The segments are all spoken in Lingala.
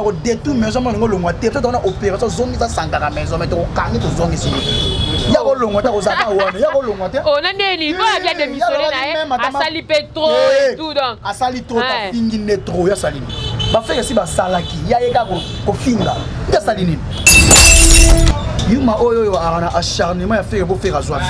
Au détour maison man ngolo ngwate peut-être on a opération zongi za sangaka maison mais to kangi to zongi si ya ko longwata ko zaka wana ya ko longwata on a neni ba bien démissionner na asali pétro et tout donc asali trop ta fingi ne trop ya salini ba faire si ba salaki ya yeka ko finga ya salini yuma oyo arana acharnement ya faire pour faire azwa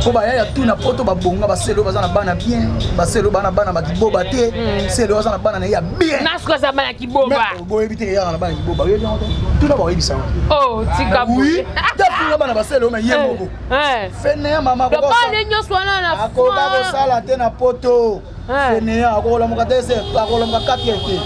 ko ba ya tout na poto ba bonga ba selo bazana bana bien ba selo bana ba kiboba te selo bazana bana na ya bien nasko za bana kiboba bo éviter ya na bana kiboba yo jonto tout na ba yebisa oh tika oui da finga bana ba selo mais yemoko fene mama ko ba le nyoso na ko ba ko sala te na poto fene akola mukatese akola mukakatete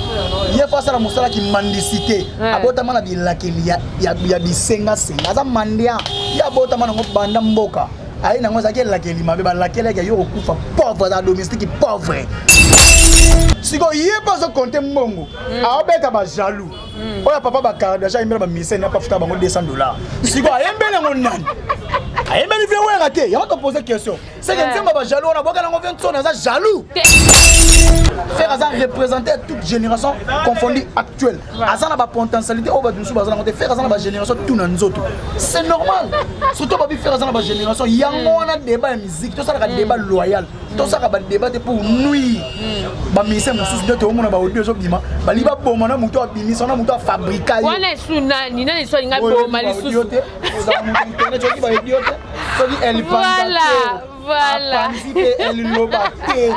ye face la musala ki mandicité abota mana bilakeli ya bisenga aza mandia ya bota mana ngobanda mboka ayi nango zaki lakeli mabe ba lakeli ya yo kufa pauvre da domestique pauvre siko ye pas so compter mbongo abeta ba jaloux oya papa ba Kardashian imbela ba mise na pa futa bango $200 siko ayembele ngonani ayembele vient wera te ya to poser question c'est que nzemba ba jaloux na boka nango 20 na za jaloux faire ça représenter toute génération confondue actuelle azana ba potentialité au ba dusu bazana ngote faire ça na ba génération tout na nzoto c'est normal surtout ba bi faire ça na ba génération yango na débat ya musique to ça ka débat loyal to ça ka ba débat pour nuire ba mise mususu ndoto omona ba audio zo bima ba liba boma na muto abimisa na muto afabrika yo wana suna ni nani so nga boma lisusu za muto internet zo ba idiote so di elle voilà elle lobaté.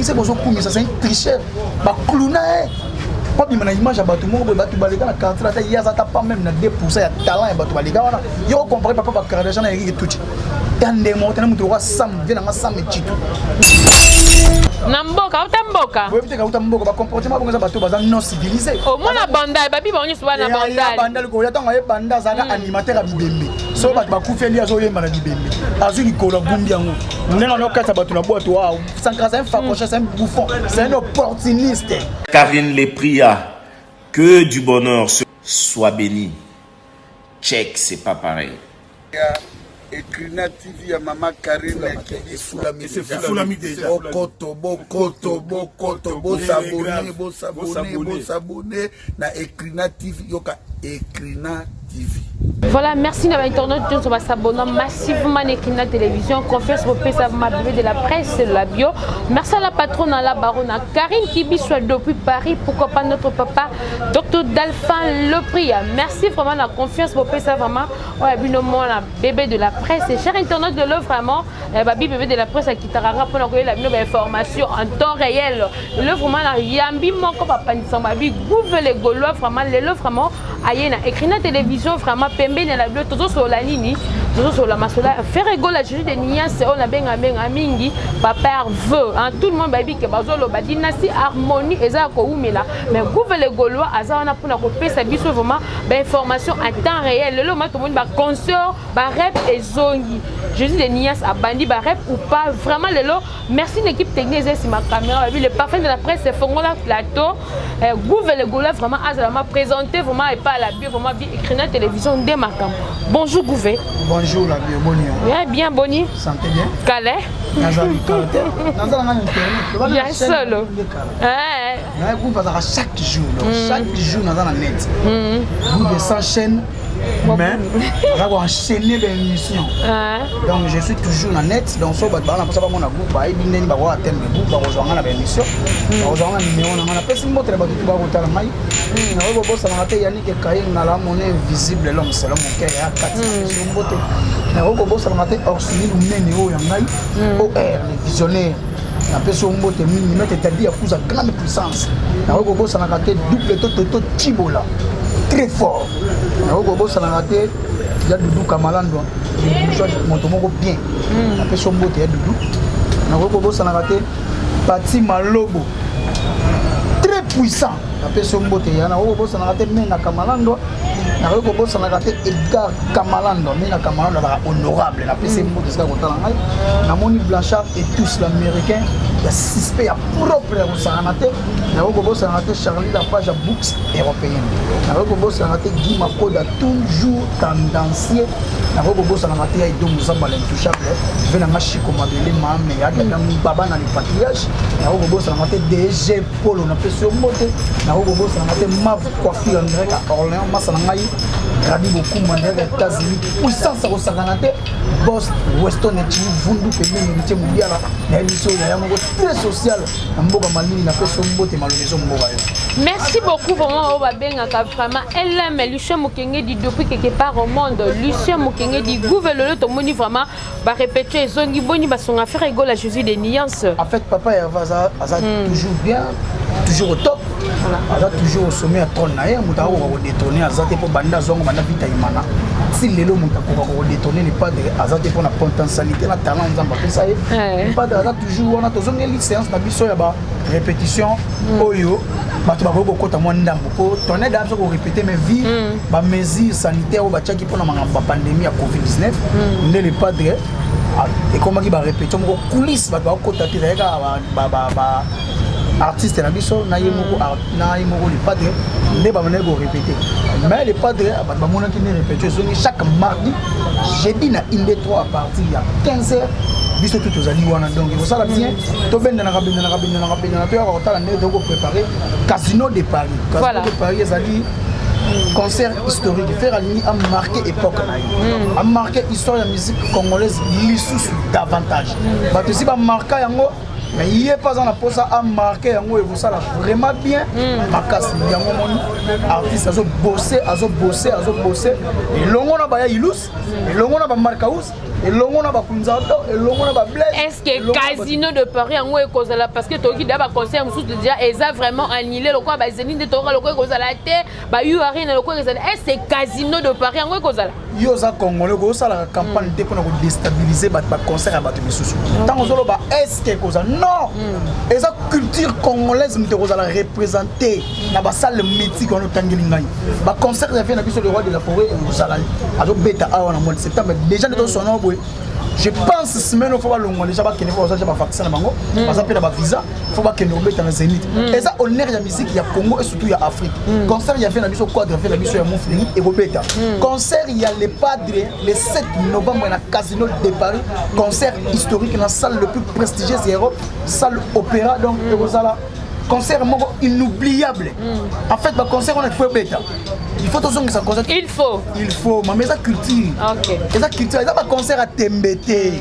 C'est pour ça que c'est un tricheur. Bah clouna pas bien une image à bateau mon bateau balika na quartier là il y a ça pas même na 2% ya talent et bateau balika wana yo comparer papa ba Kardashian na yiki tout tande monte na mutu wa sam vient na sam chitu namboka utamboka oui peut-être utamboka ba comportement bongo za bateau baza non civilisé au mona banda babi ba onyi soba na banda banda ko ya tanga e banda za animateur abibembe so ba kufeli azo yemba na bibembe azu likolo gumbi yango ndenga no kata bateau na boîte wa sankasa un facoche c'est un bouffon c'est un opportuniste. Karine les pria que du bonheur soit béni. Check, c'est pas pareil. Ekrina TV ya Mama Karine qui Foulami déjà. Bokoto, s'abonner na Ekrina TV yoka Ekrina TV. Voilà, merci à l'internaute de s'abonner massivement à Ekrina Télévision. Confiance au PSA, ma bébé de la presse, la bio. Merci à la patronne, à la baronne, à Karine Kibi, soit depuis Paris. Pourquoi pas notre papa, Dr Dalphin Lepri. Merci vraiment à la confiance au PSA, vraiment. Ouais, la bébé de la presse. Et cher internaute de l'œuvre, vraiment, baby bébé de la presse à Kitarara pour avoir l'information en temps réel. L'œuvre, vraiment, la Yambi, mon papa, ma vie, gouvre les Gaulois, vraiment, l'œuvre, vraiment, Ayena, Ekrina Télévision, vraiment, Pembe, la bleu, tout sur la ligne, tout sur la masola, faire rigoler la juge de Nia, c'est on a bien un mingi, papa veut, tout le monde, baby, que bazolo, dynastie, harmonie, et ça, mais gouvre les Gaulois, azana pour la couper, ça biso vraiment, information en temps réel. Le moment, tout le monde, consort, rep et zongi. Jésus de Nias a bandi, rep ou pas, vraiment, le lot. Merci l'équipe technique, c'est ma caméra, le parfum de la presse, c'est Fongola Plateau, gouvre les Gaulois, vraiment, azama présenté, vraiment, et pas la bio, vraiment, Ekrina Télévision, des macam. Bonjour, Gouvé. Bonjour, la bio, Boni. Bien, Boni. Santé bien. Calais. Bien solo. Chaque jour, dans la net. Gouvé s'enchaîne. Mais on va enchaîner les émissions. Donc je suis toujours en net. Donc ça, on a pas mon groupe. Il y a des gens qui ont rejoint la émission. Rejoint le numéro. On a pas si montré ba tu ba rotala mai. Na wo bossa na te yani ke kai na la monnaie visible l'homme c'est l'homme qui est à 4. C'est un boté. Na wo bossa na te orsini lumene o ya ngai. OR les visionnaires. Na peso mbote mini mettre c'est-à-dire à cause de grande puissance. Na wo bossa na te double toto tibola. Très fort. Na wo bossa na te ya Doudou Kamalando. Montomoko bien. Na peso mbote ya Doudou. Na wo bossa na te Pati Malobo. Très puissant. Na peso mbote ya na wo bossa na te Mena Kamalando. Na wo bossa na te Edgar Kamalando. Mena Kamalando honorable. Na peso mbote ska kotala ngai. Na Moni Blanchard et tous l'américain. ya suspect ya propre ya kosangana te nakoki kobosana te Charlie la page ya books européenne nakoki kobosana te Guy Makoda toujours tendancier nakoki kobosana te ya Ido Muzamba l'intouchable ve na mashiko mabele mame ya dada baba na le patriarche nakoki kobosana te DG Polo na peso mote nakoki kobosana te Mav coiffure André ka Orléans masana ngai Radi beaucoup mandé aux États-Unis puissance au Saganate boss Weston et Vundu que nous mettons mondial la émission très sociale mboka malini na peso mbote malheureusement mboka. Merci beaucoup vraiment Obabenga vraiment elle mais Lucien Mukenge dit depuis quelque part au monde Lucien Mukenge dit gouverneur to moni vraiment ba répéter zongi boni ba son affaire égale à Jésus des nuances. En fait papa a toujours bien toujours au top. Voilà. Toujours au sommet à trône naïe muta ko détourner azate pour banda zongo banda vita imana. Si lelo muta ko détourner les pas de azate pour la potentialité la talent nzamba pesa ye. Pas de toujours on a toujours une séance na biso ya ba répétition oyo bato ba ko kota mo ndambo ko tourner d'abso ko répéter mais vie ba mesures sanitaires ba tchaki pour la pandémie à Covid-19 ne les pas de et comment qui va répéter mo coulisses ba ko kota ti rega ba artiste na biso na yemoko le padre ne ba mena go répéter mais le padre ba mona qui ne répéter chaque mardi jeudi na inde 3 à partir de 15h biso tout aux ali wana donc il faut ça la bien to benda na kabina to ya ko tala ne to ko préparer Casino de Paris. Casino de Paris ezali concert historique faire alini a marqué époque a marqué histoire de la musique congolaise lisusu davantage ba to si ba marquer yango mais il est pas en la pose à marquer yango et vous ça vraiment bien makasi yango moni artiste azo bosser et longo na ba ya ilus et longo na ba markaus et longo na ba kunzato et longo na ba bless. Est-ce que Casino de Paris yango e kozala parce que toki da ba concert mususu déjà eza vraiment annulé le quoi ba zeni de toka le quoi kozala te ba yu arena le quoi kozala est-ce que Casino de Paris yango e kozala yo za congolais ko sala campagne te pour déstabiliser ba concert à ba mususu tant ozolo ba est-ce que kozala non et ça culture congolaise me kozala représenter na ba salle mythique on tangeli ngai ba concert ya fait na biso le roi de la forêt et kozala azo beta awa na mois de septembre déjà de son nom je pense semaine il faut pas longo déjà ba kene faut ça ba vaccin na bango ba ça pe na ba visa faut pas kene obeta na Zénith et ça honneur ya musique ya Congo et surtout ya Afrique concert ya fait na biso quadre fait na biso ya Montfleury et Robeta concert il y a le padre le 7 novembre na Casino de Paris concert historique dans salle le plus prestigieuse d'Europe salle opéra donc Rosala concert inoubliable en fait le concert on a fait bêta il faut toujours que ça concert il faut mais ça culture OK et ça culture ça va concert à Tembete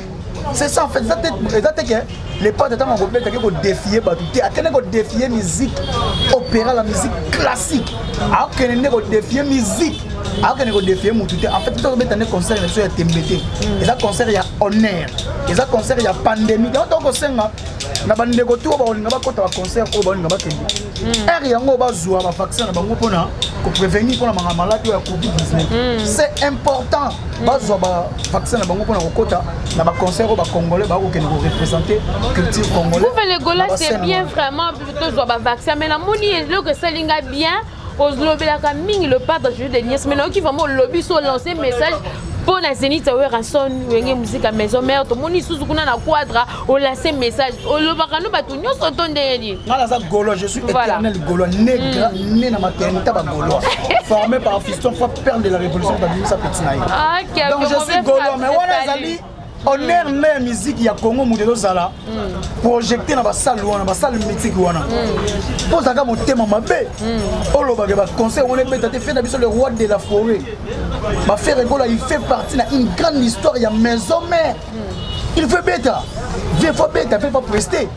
c'est ça en fait ça que les pas de temps on peut défier batuté à tenir défier musique opéra la musique classique à tenir défier musique à tenir défier mututé en fait tout le temps concert sur Tembete et ça concert il y a honneur et ça concert il y a pandémie donc on sait na bande ko to ba olinga ba kota ba concert ko ba olinga ba kendi yango ba zuwa ba vaccin na bango pona ko prévenir pona manga maladie ya Covid-19 c'est important ba zuwa ba vaccin na bango pona ko kota na ba concert ko ba congolais ba ko kendi ko représenter culture congolaise vous les gola c'est bien vraiment plutôt zuwa ba vaccin mais la moni le que ça linga bien aux lobby la kaming le pas dans jeu de nièce mais non qui vraiment lobby so lancer message pour la Zénith à Ranson wenge musique à maison mère to moni sous kuna na quadra au lancer message au lobakano batu nyonso tonde ni ngala za golo je suis éternel golo nègre né na maternité ba golo formé par fiston fois père de la révolution de sa petite naïe donc je suis golo mais wana zali honneur na musique ya Congo mudelo zala projecté na ba salle wana ba salle mythique wana posaka motema mabe oloba ke ba concert on est peut-être fait na biso le roi de la forêt ba faire école il fait partie na une grande histoire ya maison mère il fait bêta il faut bêta fait pas prester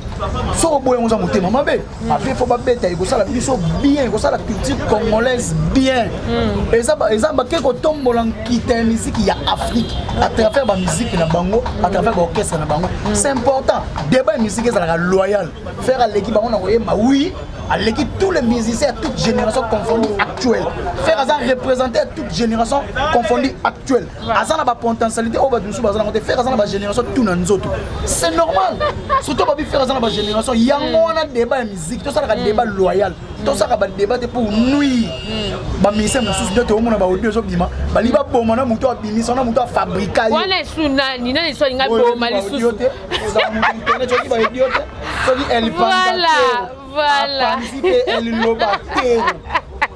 so boye on za motema mabe après faut pas bêta il faut ça la biso bien il faut ça la culture congolaise bien et ça ba ke ko tombola kita musique ya Afrique à travers ba musique na bango à travers orchestre na bango c'est important débat musique ça la loyal faire à l'équipe on a envoyé oui avec tous les musiciens, toutes générations confondues actuelles. Faire Azan représenter toute génération confondue actuelle. Azan a pas potentialité, on va nous faire Azan a génération tout dans nous autres. C'est normal. Surtout pas faire Azan a génération. Il y a un débat de musique, tout ça a un débat loyal. Tout ça a un débat pour nuire. Bah musicien mususu de tout le monde a audio zo bima. Bah liba bomana muto abimi, sona muto fabriquer. On est sous nina ni so nga bomali sous. Voilà.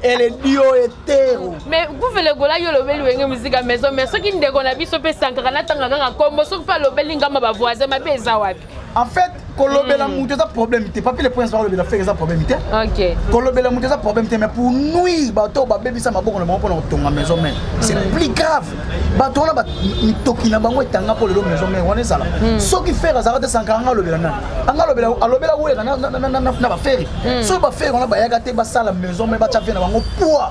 Elle est dio hétéro. Mais vous faites le gola yo lobeli wenge musique à maison mais ce qui ndeko na biso pe sankara na tanga ka kombo so pa lobeli ngamba ba voisin ma beza wapi. En fait, kolobela muto ça problème té pas les points par le faire ça problème té. OK. Kolobela muto ça problème té mais pour nuire bato ba baby ça maboko na maboko na tonga maison mais c'est plus grave. Bato na ba toki na bango etanga pour le maison mais on est ça là. Ce qui fait ça de sankara lobela na. Anga lobela alobela wo na ba faire. So ba faire on a ba yaga té ba sala maison mais ba tchafe na bango poids.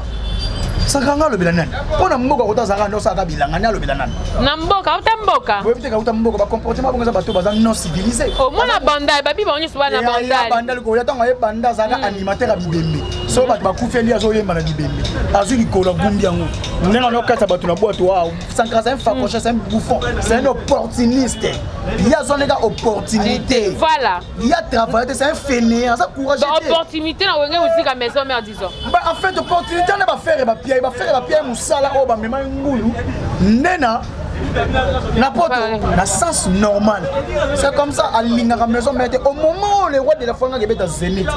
Sankanga lobela nani pona mboka kota zanga ndo saka bilanga nya lobela nani na mboka utamboka bo biteka utamboka ba comportement bonga bato baza non civilisé au mona banda babi ba onyi suba na banda banda ko ya tanga e banda zanga animateur abibembe so ba kufeli azo yemba na bibembe azuki kola gumbi yango ndenga no kata bato na boîte waaw Sankara c'est un facoche c'est un bouffon c'est un opportuniste il y a son opportunité voilà il y a travaillé c'est un fainéant ça courage opportunité na wenge musique à maison mais disons bah en fait opportunité na ba faire ba pied ba faire ba pied musala o ba mema ngulu nena na poto na sens normal c'est comme ça à linga maison mais au moment où les rois de la fanga gebeta zénith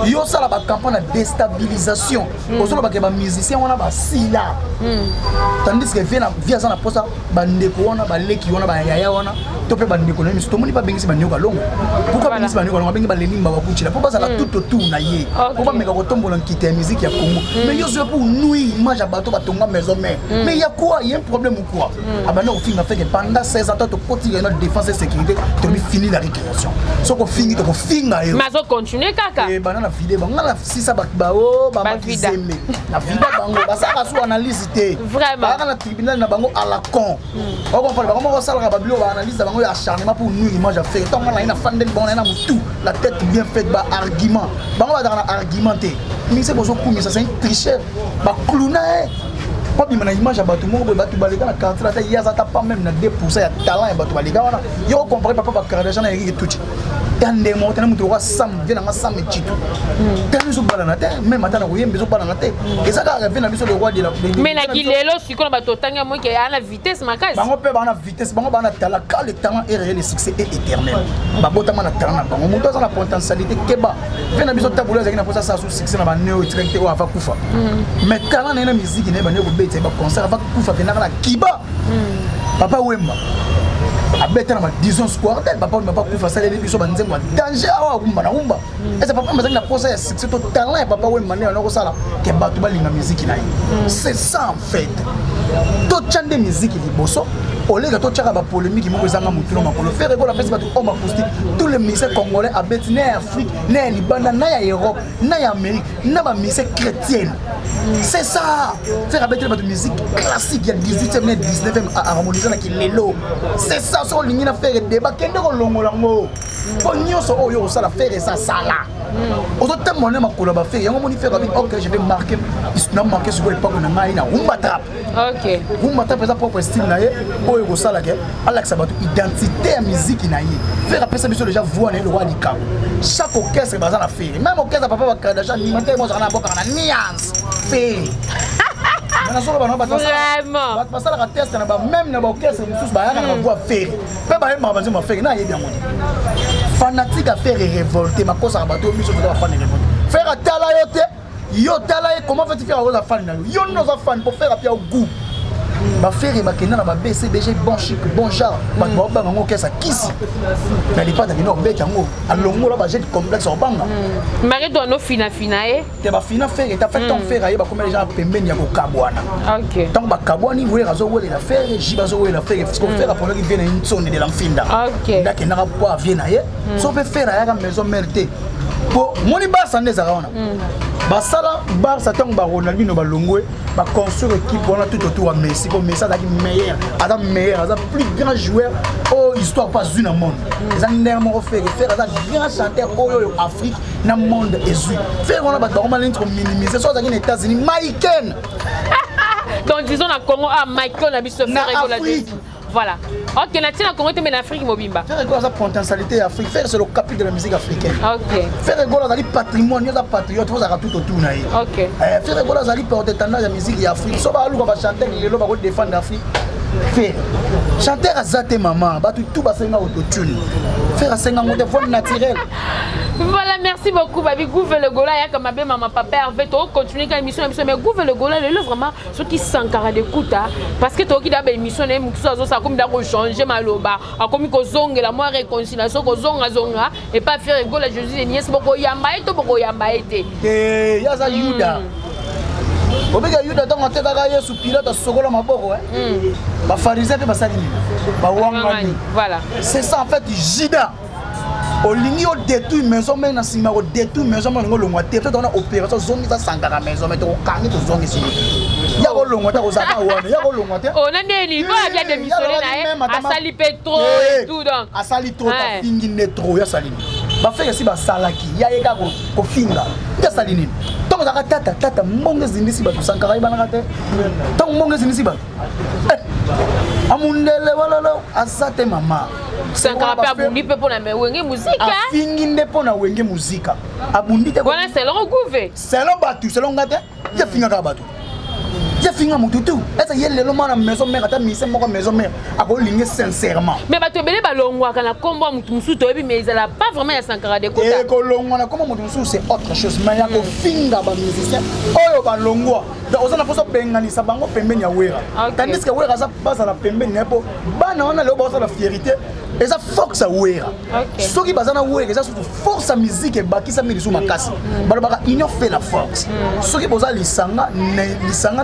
yo sala ba campagne de déstabilisation osolo ba ke ba musicien wana ba sila tandis que via ça na posa ba ndeko wana ba leki wana ba yaya wana to pe ba ndeko na miso to moni ba bengisi ba ndeko longo pourquoi bengisi ba ndeko longo bengi ba lelimba ba kuchila pour ça la tout autour na ye pour pas meka ko tombola nkite musique ya Congo mais yo zo pour nuire image bato ba tonga maison mais il y a quoi il y a un problème ou quoi abana au fin fait que pendant 16 ans tu continues notre défense et sécurité tu as fini la récréation so ko fini to ko finga yo mais so continuer kaka et banana vidéo banana si ça ba o ba makizeme na vida bango ba ça sous analyse té vraiment ba na tribunal na bango à la con on comprend ba comment ça la babilo ba analyse bango ya acharnement pour nuire image à faire tant on a une fandel bon na tout la tête bien faite ba argument bango ba dans argumenter mais c'est bozo pour mais ça c'est un tricheur ba clouna pas bien na image à bato moko bato baleka na quartier là il y a ça pas même na 2% ya talent ya bato baleka wana yo comparer papa ba Kardashian na Eric Tuchi tande mo tande muto wa sam vena nga sam chitu tande so bala na te même atana ko yembe so bala na te et ça ka vena biso le roi de la mais na kilelo siko bato tanga mo ke ana vitesse makasi bango pe bana vitesse bango bana talent car le talent est réel le succès est éternel ba botama na talent bango muto ça na potentialité keba vena biso tabula za kina posa ça sous succès na ba neo traité wa va kufa mais talent na musique na ba neo c'est pas concert va kufa ke na kiba papa Wemba abeta na 10 ans square papa pas kufa ça les biso banzembo danger awa kumba na kumba et c'est papa mazaki na posa ya succès to talent papa Wemba na ko sala ke bato balinga musique na c'est ça en fait to chande musique liboso olega to tchaka ba polémique moko ezanga mutulo makolo faire ko la pèse bato homme acoustique tous les musiciens congolais abeti na Afrique na Libanda na ya Europe na ya Amérique na ba musiciens chrétiens c'est ça faire abeti bato musique classique il y a 18e et 19e à harmoniser na kilelo c'est ça so lingi na faire débat kende ko longola ngo po nyonso oyo osala faire ça sala ozo témoigner makolo ba faire yango moni faire OK je vais marquer na marquer sur l'époque na ngai na rumba trap OK rumba trap ça propre style na ye oyo ko sala ke alexa bato identité ya musique na ye faire après ça biso déjà voix na le roi du Cabo chaque orchestre baza na faire même orchestre papa ba Kardashian animateur mo za na boka na nuance faire vraiment basala ka test na ba même na ba orchestre mususu ba yana na voix faire pe ba yema banzi ma faire na ye bien moni fanatique à faire révolter ma cause à bateau mission de la fan révolter faire tala yote yo tala comment fait-il faire aux fan na yo nos fan pour faire à au goût ba faire ba kena na ba BCBG bon chic bon genre ba ba ngo kesa kisi na li pas da no beta ngo alongo la ba jet complexe au banga mari doit no fina e te ba fina faire ta fait ton faire ba comme les gens pembeni ya ko kabwana OK donc ba kabwani vous razo wele la faire jibazo wele la faire parce qu'on fait la pour qui vient une zone de l'enfinda OK ndake na pas vient na ye so peut faire ya maison mérité pour moni ba sande za wana basala bar satang ba Ronaldinho ba longwe ba construire équipe on a tout autour à Messi pour Messi ça meilleur adam meilleur ça plus grand joueur au oyo histoire pas une monde eza ndenge moko faire eza grand chanteur oyo Afrique na monde ezui faire on a ba ba malin trop minimiser so zaki na États-Unis Michael donc disons na Congo Michael na biso faire Afrique. Voilà. Ok, na tina Congo mais en Afrique mobimba. Faire école sa potentialité Afrique, faire c'est le capital de la musique africaine. Ok. Faire école dans patrimoine, il y a patriote, vous avez tout autour na yi. Ok. Faire école dans porte tendance la musique Afrique. So ba lu ba chanter les lo ba défendre l'Afrique. Faire chanter à zate maman, ba tout ba senga autotune. Faire à senga mode voix naturelle. Voilà, merci beaucoup Babi Gouve le Gola ya comme ma maman papa Hervé to continuer quand émission mais Gouve le Gola le vraiment ce qui s'enkara d'écoute parce que to qui da émission ne mu so ça comme da ko changer maloba a comme ko zongela moi réconciliation ko zonga et pas faire Gola Jésus nièce boko yamba et to boko yamba été eh ya za Yuda obeka Yuda donc on te kaka Yesu pilote sokola maboko ba pharisien pe ba salini ba wangani voilà c'est ça en fait Judas olingi o détruire maison mais na sima o détruire maison mais ngolongwa te peut-être on a opération zongi za sangara maison mais to kangi to zongi si ya ko longwa ta ko za ka wana ya ko longwa te on a neni ba bien démissionner na a sali pétro et tout donc a sali trop ta fingi ne trop ya salini ba fait si ba salaki ya eka ko finga ya salini donc za ka tata mbonge zindi si ba to sangara ibana te donc mbonge zindi si ba amundele wala asate mama sangara pe abundi pe pona me wenge musique afingi nde pona wenge musique abundi te voilà c'est le Gouve c'est le batu c'est l'ongate ya finga ka batu ya finga mututu esa yelle lo mana maison mère ata mise moko maison mère akolingi sincèrement mais bato belé balongwa kana kombo mutu musuto ebi mais ils a pas vraiment ya sankara de kota et kolongwa na kombo mutu musuto c'est autre chose mais ya ko finga ba musicien oyo balongwa donc osana poso benganisa bango pembeni ya wera tandis que wera za basa la pembeni nepo bana wana le bosa la fierté eza force à wera soki bazana wera eza surtout force à musique et bakisa milisu makasi balobaka union fait la force soki boza lisanga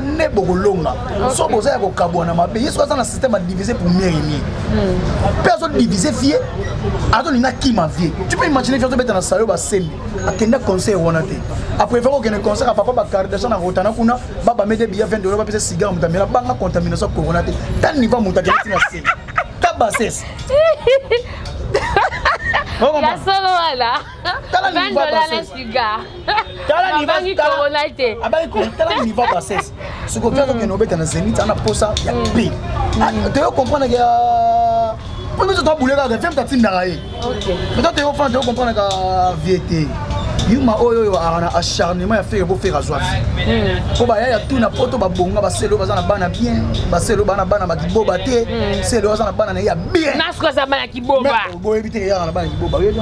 ne bokolonga so boza ya kokabwana mabe yesu aza na système à diviser pour mieux régner personne diviser vie azolinga kima vie tu peux imaginer faire beta na sayo ba sembi akenda conseil wana te après faire aucun conseil à papa ba Kardashian na rotana kuna baba mede biya 20 $ ba pesa cigare mutamela banga contamination corona te tan niveau mutakena tina sembi tabases ya solo wala $20 na cigare tala ni bangi corona te abai ko tala ni va bases ce qu'on fait que no beta na zenith ana posa ya p tu comprendre que pour nous to bouler ka femme tatinda raé OK mais tu comprendre que vieté yuma oyo ana acharnement ya faire pour faire azwa ko ba ya tout na poto ba bonga ba selo bazana bana bien ba selo bana ba kiboba te selo bazana bana na ya bien na sko za bana kiboba bo ebite ya na bana kiboba yo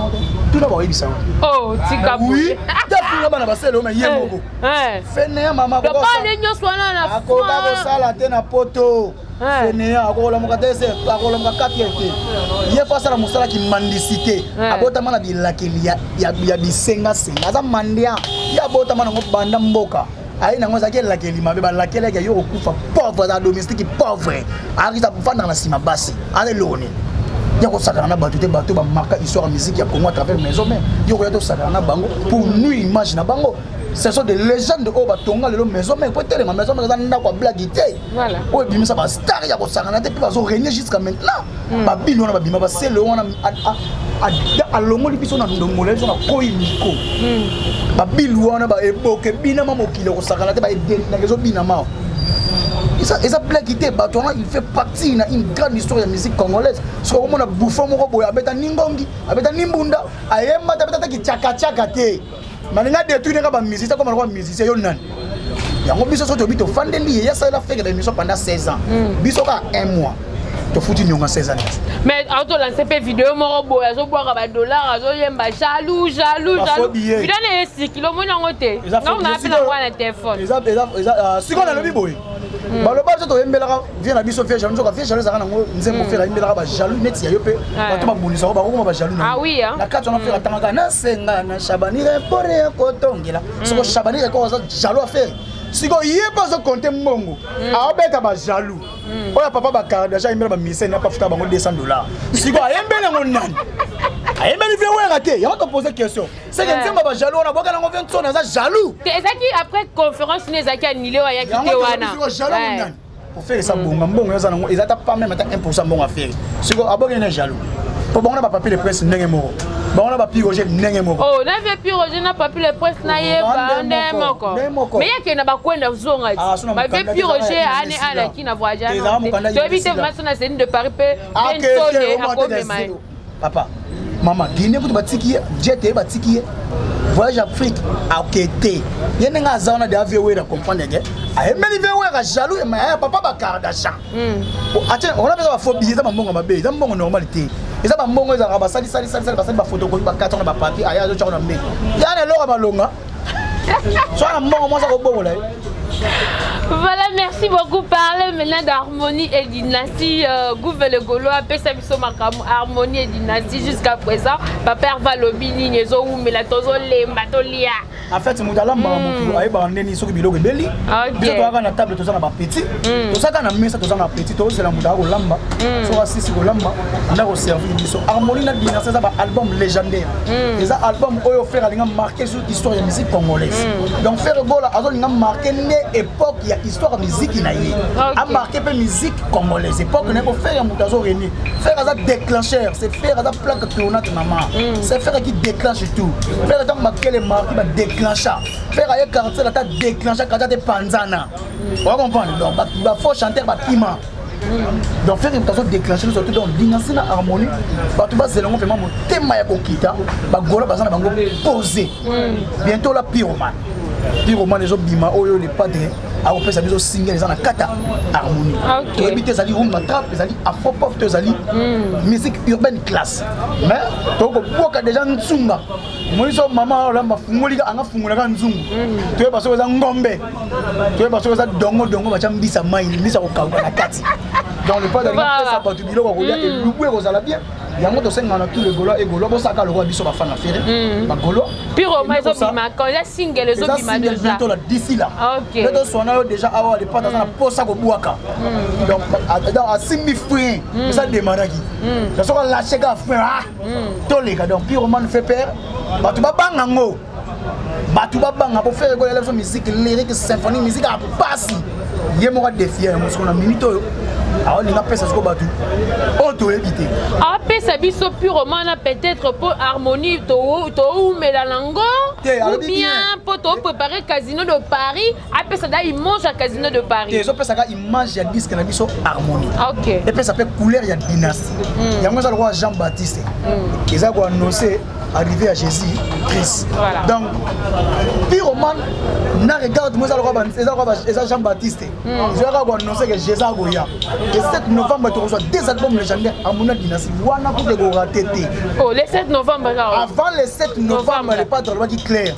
tout na ba ebisa oh tika oui ta fina bana ba selo mais yemoko fene mama ko ba le nyoso na ko ba ko sala te na poto fene akola mokatese akola mokati te ye fa sala musala ki mandicité abota mana bilakeli ya bisenga aza mandia ya bota mana ngobanda mboka ayi nango zaki lakeli mabe ba lakeli ya yo okufa pauvre za domestique pauvre arisa fanda na sima basi ale loni ya ko sakana na batu te batu ba marka histoire musique ya Congo à travers maison mais yo ko ya to sakana na bango pour nous image na bango ce sont des légendes au batonga le maison mais peut être ma maison mais ça n'a pas blague té voilà o bimi ça ba star ya ko sakana te ba zo régner jusqu'à maintenant ba bino na ba bima ba c'est le wana a longoli biso na ndongole so na koyi miko ba bilu wana ba eboke bina ma mokile ko sakana te ba edeli na kezo bina ma esa blague té ba tona il fait partie na une grande histoire de musique congolaise so ko mona bouffon moko boya abeta ningongi abeta nimbunda ayemba tabeta ki chaka chaka te maninga détruire ba musicien comme ba musicien yo nani yango biso so to bito fandeli ya ça la fait que l'émission pendant 16 ans biso ka 1 mois to foutu nyonga 16 ans mais auto lancer pe vidéo moko boya zo boka ba dollar zo yemba jaloux vidéo na circulo mona ngote non na pe na wana téléphone siko na lobi boy baloba so to yembelaka vient na biso fiège nzoka fiège za kana ngo nzembo fera yembelaka ba jaloux net ya yo pe bato babundisa ko ba ko ba jaloux ah oui na kati on fera tanga na senga na shabani repore ko tongela siko shabani ko za jaloux affaire siko yeba zo compter mbongo abeta ba jaloux oya papa ba Kardashian yembela ba mise na pa futa bango $200 siko ayembela ngo nani ayembeli vie wera te ya to poser question c'est que nzemba ba jaloux na boka na ngo 20 tonnes za jaloux ezaki après conférence ne ezaki annulé wa ya kité wana pour faire ça bon mbongo ils attendent pas même 1% bon à faire si ko abonné est jaloux pour bon on a pas papier de presse ndenge moko bon on a pas piroger ndenge moko oh na ve piroger na papier de presse na yeba ndenge moko mais yake na bakwenda zonga ba ve piroger ane ala ki na voyage to éviter maso na scène de Paris pe pensole à comme mai papa maman Guinée pour batiki jet batiki voyage Afrique à Kété yene nga zana de avion we na comprendre que ay meli ve we ka jaloux et mais papa ba Kardashian attends on a besoin de phobie ça mbongo mabe ça mbongo normalité eza ba mbongo eza ba sali ba photo ko ba carton ba papier aya zo tshona mbe yana lo ba longa so na mbongo mo sa ko bongo la. Voilà, merci beaucoup. Parler maintenant d'harmonie et dynastie. Gouve le Golo, Pesa Biso Makamu, harmonie et dynastie jusqu'à présent. Papa va lobby ligne, zo ou melatozo le matolia. En fait, c'est mon talent, aïe ba ndeni soki biloko beli. Bien to na table to za na ba petit. To za na mesa to za na petit to c'est la muda ko lamba. So asisi ko lamba, na ko servir biso. Harmonie na dynastie ça ba album légendaire. Et ça album oyo faire alinga marqué sur l'histoire de la musique congolaise. Donc faire gola azo linga marqué né époque il y a histoire de musique inaïe a marqué peu musique congolaise époque n'est pas faire mutazo réuni faire ça déclencheur c'est faire ça plaque tournante maman c'est faire qui déclenche tout faire tant marquer les marques va déclencher faire ay quartier la déclencher quand tu panzana on comprendre donc va faut chanter ba piment donc faire une façon déclencher surtout dans dynastie na harmonie ba tu vas zelongo vraiment mon thème ya kokita ba gola bazana bango poser bientôt la pyromane les autres bima oyo les padres a opé ça biso single les en kata harmonie to éviter ça dit room trap ça dit afro pop to ça dit musique urbaine classe mais to ko boka déjà nzunga moniso mama la mafungolika anga fungolaka nzungu to ba so za ngombe to ba so za dongo ba chambisa mai mbisa ko kauka na kati dans le pas de ça ba tu biloko ko ya et lubu ko za la bien yango to senga na tout le golo et golo bo saka le roi biso ba fana fere ba golo piro mais zo bima quand la single les zo bima déjà bientôt là d'ici là OK le to sona déjà avoir les pas dans la posa ko buaka donc dans a simbi frère ça demaraki ça sera lâcher ka frère to les gars donc piro man fait peur ba tu ba banga ngo ba tu ba banga pour faire ko la musique lyrique symphonie musique à passi yemo ka défier mo ce qu'on a minute ah on a pesa ko batu on to éviter ah pesa biso purement na peut-être pour harmonie to mais la langue ou bien pour to préparer casino de Paris après ça il mange à casino de Paris et so pesa ka image ya disque na biso harmonie OK et puis ça fait couleur ya dynastie yango ça le roi Jean-Baptiste ils a ko annoncer arrivé à Jésus Christ voilà. Donc pyromane na regarde moi ça le roi Jean-Baptiste je va ko annoncer que Jésus a goya le 7 novembre tu reçois deux albums légendaires harmonie dynastie wana pour te rater. Oh le 7 novembre avant le 7 novembre le pas dans le qui clair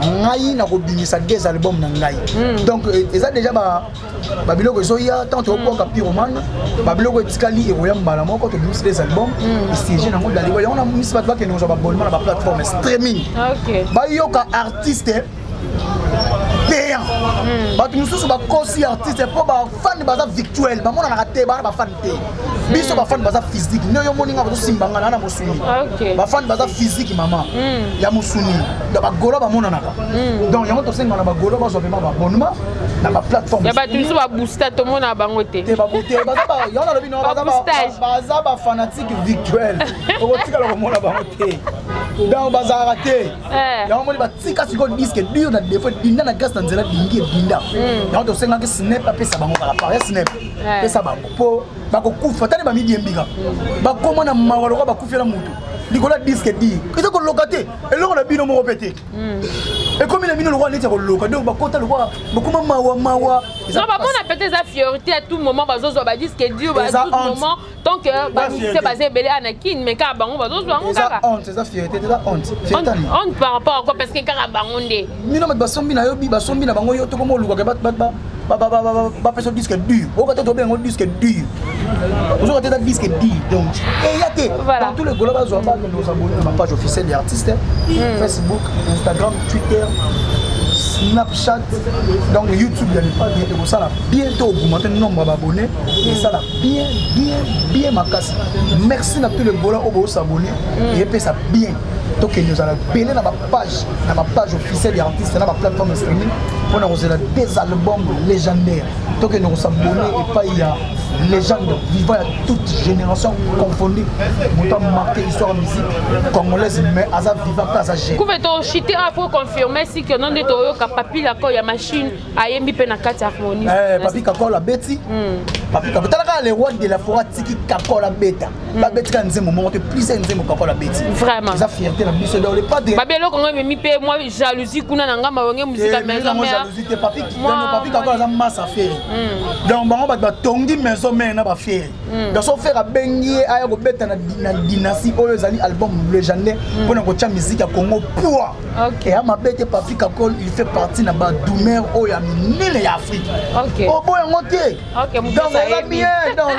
ngai na ko bimisa deux albums na ngai donc ça déjà ba biloko zoya tant to ko ka pyromane ba biloko etikali e koya mbala moko to bimisa des albums et c'est nango dali ko on a mis pas que nous ba bonnement na ba plateforme streaming OK ba yoka artiste payant bato mosusu bakosi artiste po bafan baza virtuel bamonanaka te bana bafan te biso bafan baza physique nde yo moninga bazosimbangana na mosuni bafan baza physique mama ya mosuni da bagolo bamonanaka donc yango tosenga na bagolo bazwa vraiment babonnement na baplateforme ya bato mosusu baboosta tomona bango te yango nalobi no baza bafanatique virtuel okotikala komona bango te donc bazalaka te yango moni batika sikoyo disque dur na defo dinda na grâce na nzela dingi ebinda yango tosengaki snap apesa bango kala pare snap pesa bango mpo bakokufa tani bamidi embika bakoma na mawa lokola bakufela mutu likolo disque dur eza koloka te eloko na bino moko pe te ekomi na bino lokola neti ya koloka donc bakota lokola bakoma mawa non bamona peut-être eza fiorité à tout moment bazozwa badisque dur à tout moment tant que bamusicien baza ebele anakine mais kaka bango bazozwa yango kaka eza fierté eza honte par rapport à quoi parce que kaka bango nde mino bato basombi na yo basombi na bango yo tokoma olukaka bapesa disque dur okoka te tobengo disque dur ozoka te eza disque dur donc eya te dans tous les golo bazwa bakende osabone na mapage officielle ya artiste Facebook Instagram Twitter Snapchat donc YouTube il y a pas bien de ça là bientôt augmenter le nombre d'abonnés et ça là bien makasi merci à tous les golo au s'abonner et puis ça bien donc nous allons payer na page officielle des artistes na plateforme de streaming On a reçu des albums légendaires. Donc nous sommes abonnés et pas il y a légende vivant à toute génération confondue. Nous avons marqué l'histoire de la musique congolaise, mais à ça vivant pas à ça gérer. Vous pouvez chiter pour confirmer si que non de Toyo Papi la il y a machine à Yembi Penakati harmonie. Papi Kako la Betty. Papi Kako. T'as les rois de la forêt Tiki Kako la Beta. La Betty quand nous moment on plus c'est nous Kako la Betty. Vraiment. Ça fierté la mission de pas de. Babelo quand même mi pe moi jalousie kuna nanga maonge musique à maison mais jalousie te papi Kako la masse à faire. Donc bango ba tongi maison mais na ba faire. Donc so faire a bengi aya ko beta na dynastie oyo zali album légendaire pour na ko tia musique à Congo poids. OK. Et à ma bête Papi Kako il fait partie na ba doumer oyo minene ya Afrique. OK. Oh boy ngote. OK, donc ça bien. Donc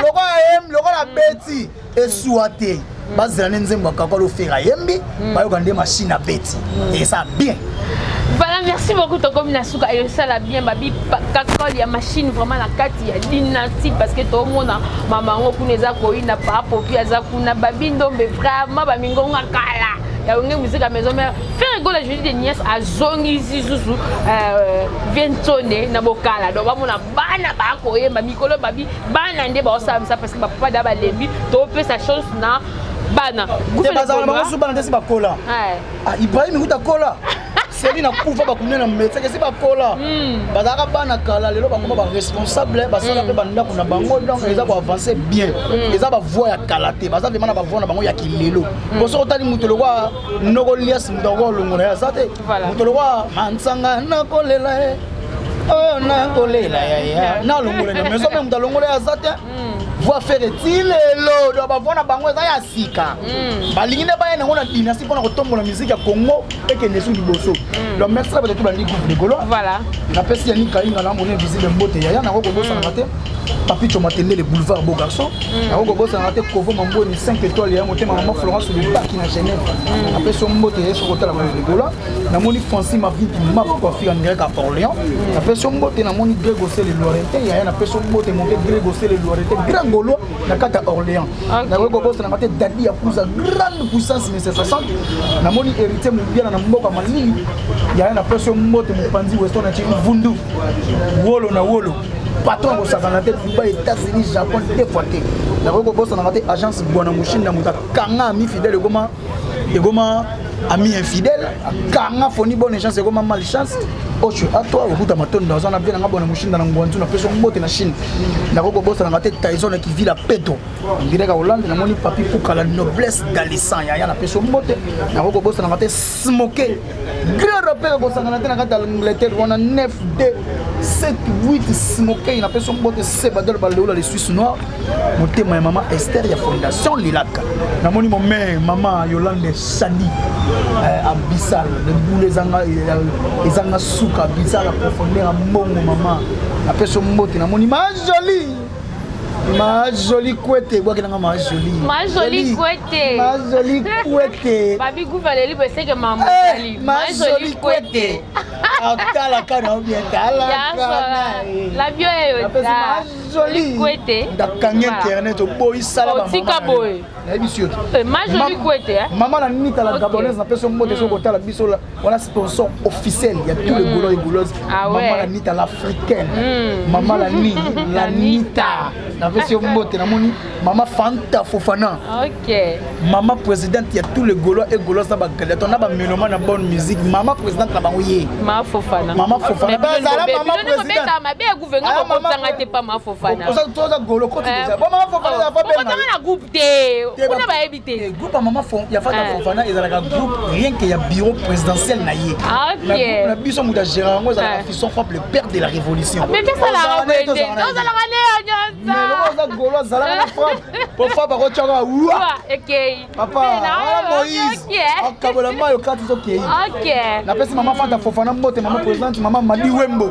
le roi la Betty et souhaité. Bazana nzembo Kako lo faire yembi ba yo kande machine à Betty. Et ça bien. Voilà, merci beaucoup ton combinaison et ça la bien babi Kako il y a machine vraiment la carte il y a dynastie parce que tout le monde maman on kuneza ko ina pa popi aza kuna babi ndombe vraiment ba mingonga kala ya onge musique à maison mais faire rigoler je dis des nièces à zongi zuzu vientone na bokala donc ba mona bana ba ko yemba mikolo babi bana nde ba ça parce que papa da ba lembi to pe sa chance na bana te bazana ba so bana te ba kola ah Ibrahim uta kola c'est na kufa ba kunena médecin que c'est ba kola bazaka bana kala lelo ba ngoma ba responsable ba sala pe banda kuna bango donc ils ont avancer bien ils ont ba voix ya kalaté baza vraiment na ba voix na bango ya kilelo bo so tali mutolo kwa noko lias ndoko longo ya sate mutolo kwa mansanga na kolela oh na kolela ya na longo na maison même ndalongo ya sate voix faire tilelo do ba voix na bango za ya sika balingi ne ba yana ngona dynastie pona kotombola musique ya Congo et que nesu liboso donc merci ba tout bandi groupe de Golo voilà na pesi ya nika inga na mona visible mbote ya na ko bossa na te papi chomatende le boulevard beau garçon na ko bossa na te Kovo Mamboni 5 étoiles ya motema maman Florence le bac na Genève na pesi mbote ya so kotala de Golo na moni Francis ma vie ma coiffure en grec à Orléans na pesi mbote na moni Grégo c'est le Lorentin ya na pesi mbote mon Grégo c'est le Lorentin grand Golo na kata Orléans na ko bossa na te dadi ya pousa grande puissance 1960 na moni héritier mon bien na mboka malini ya na pesi mbote mon pandi weston na chini vundu wolo na wolo patron ko sakana te Dubaï États-Unis Japon deux fois te na ko bossa na te agence Bwana Mouchine na muta kanga mi fidèle goma ami infidèle kanga foni bonne chance goma malchance ocho à toi au bout de matonda dans on a bien na Bwana Mouchine na ngwantu na peso mbote na Chine na ko bossa na te Tyson qui vit la Pedro on dirait ka Hollande na moni papi pour la noblesse d'Alissan ya na peso mbote na ko bossa na te smoker grand rappeur ko sakana te na kata l'Angleterre on a 9 2 7 8 smoker na peso mbote se badol baleola les Suisses noirs motema ya maman Esther ya fondation Lilaka na moni mon mère maman Yolande Sadi abissal de boule ezanga suka abissal profondeur mbongo maman na peso mbote na moni ma jolie couette bois que ma jolie couette babi gouverneur li parce que maman ma jolie couette akala kana bien kala la bio est jolie couette ndakangi internet boy sala ba tika boy na bisio ma jolie couette maman la nita la gabonaise na peso mbote so kotala biso la on a sponsor officiel il y a tous les goulots et gouleuses maman la nita l'africaine maman la nita na version mbote na moni maman Fanta Fofana OK maman présidente il y a tous les gaulois et gouleuses na ba galeton na ba mélomane na bonne musique maman présidente na bango ye maman Fofana maman Fofana bazala maman présidente ma be gouvernement ko tanga te pas maman Fofana oza toza golo ko déjà bon maman Fofana ya fa ben na groupe te kuna ba ebité groupe maman ya Fanta Fofana ezalaka groupe rien que ya bureau présidentiel na ye OK na biso muda gérant ngo ezalaka fisson frappe le père de la révolution mais ça la rebelle dans la année oza golo azala na frappe pour frappe ko tchaka ouah OK papa Moïse akabola mayo kati zo kei OK na pesi maman Fanta Fofana mbote maman présidente maman Madi Wembo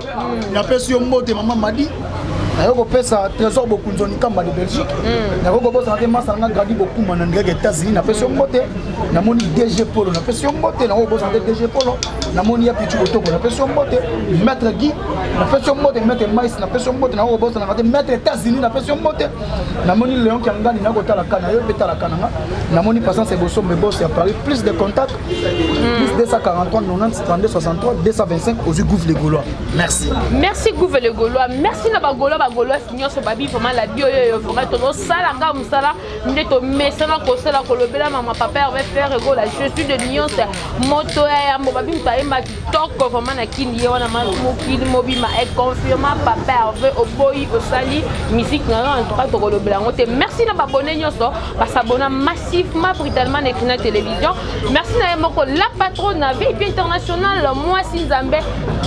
na pesi yo mbote maman Madi Nako pesa trésor beaucoup nzoni kamba de Belgique. Nako bosa na masa na gradi beaucoup manandre aux États-Unis na pesa mbote. Na moni DG Polo na pesa mbote na bosa na DG Polo. Na moni ya pichu otoko na pesa mbote. Maître Guy na pesa mbote, maître Mais na pesa mbote na bosa na maître États-Unis na pesa mbote. Na moni Léon Kiangani na kota la kana yo beta la kana. Na moni passant c'est bosso mais boss à Paris plus de contacts. Plus 243 90 32 63 225 aux Gouv les Gaulois. Merci. Merci Gouv les Gaulois. Merci na Gaulois signor so babi vraiment la bio yo vraiment to sala nga musala ndeto mesana ko sala ko lobela mama papa va faire ego la je suis de Lyon moto ya mo babi mtaema kitoko vraiment na kindi ye wana mokili mobima e confirma papa veut au boy au sali musique na en tout cas to ko lobela ngote merci na babone nyoso ba s'abonner massivement brutalement na Kina télévision merci na moko la patronne na VIP international moi Sinzambe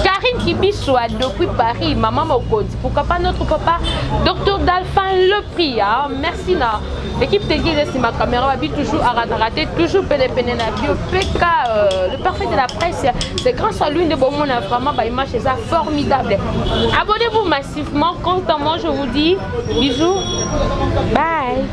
Karine Kibiswa depuis Paris maman Mokodi pourquoi pas notre papa Docteur Dalphin le prix merci na l'équipe technique de ma caméra va toujours à rater toujours pene na bio PK le parfait de la presse c'est grâce à lui de bon monde vraiment bah image c'est ça formidable abonnez-vous massivement constamment je vous dis bisous bye.